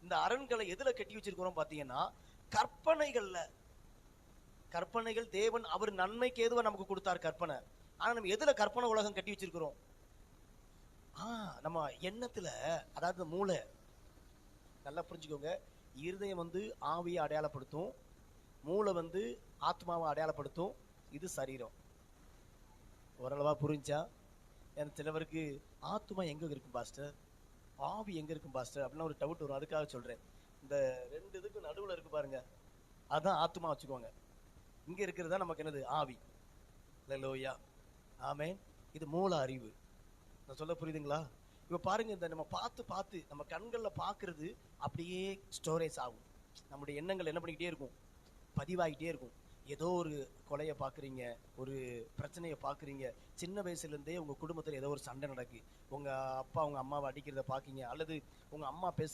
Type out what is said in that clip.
இந்த அரண்களை எதுல கட்டி வச்சிருக்கிறோம் பாத்தீங்கன்னா, கற்பனைகள்ல. கற்பனைகள் தேவன் அவர் நன்மைக்கு ஏதுவா நமக்கு கொடுத்தார் கற்பனை. ஆனா நம்ம எதுல கற்பனை உலகம் கட்டி வச்சிருக்கிறோம்? நம்ம எண்ணத்துல. அதாவது மூளை. நல்லா புரிஞ்சுக்கோங்க. இருதயம் ஆவியை அடையாளப்படுத்தும், மூளை ஆத்மாவை அடையாளப்படுத்தும், இது சரீரம். ஓரளவா புரிஞ்சா? எனக்கு சிலவருக்கு ஆத்மா எங்க இருக்கும் பாஸ்டர், ஆவி எங்க இருக்கும் பாஸ்டர் அப்படின்னு ஒரு டவுட் வரும். அதுக்காக சொல்றேன். இந்த ரெண்டு இதுக்கு நடுவுல இருக்கு பாருங்க, அதான் ஆத்மா வச்சுக்கோங்க. இங்க இருக்கிறது தான் நமக்கு என்னது? ஆவி. அல்லேலூயா, ஆமென். இது மூல அறிவு. நான் சொல்ல புரியுதுங்களா? இப்ப பாருங்க, இந்த நம்ம பார்த்து பார்த்து நம்ம கண்கள்ல பாக்குறது அப்படியே ஸ்டோரேஜ் ஆகும். நம்முடைய எண்ணங்கள் என்ன பண்ணிக்கிட்டே இருக்கும்? பதிவாகிட்டே இருக்கும். ஏதோ ஒரு கொலையை பாக்குறீங்க, ஒரு பிரச்சனையை பாக்குறீங்க, சின்ன வயசுல இருந்தே உங்க குடும்பத்துல ஏதோ ஒரு சண்டை நடக்கு, உங்க அப்பா உங்க அம்மாவை அடிக்கிறத பாக்கீங்க, அல்லது உங்க அம்மா பேச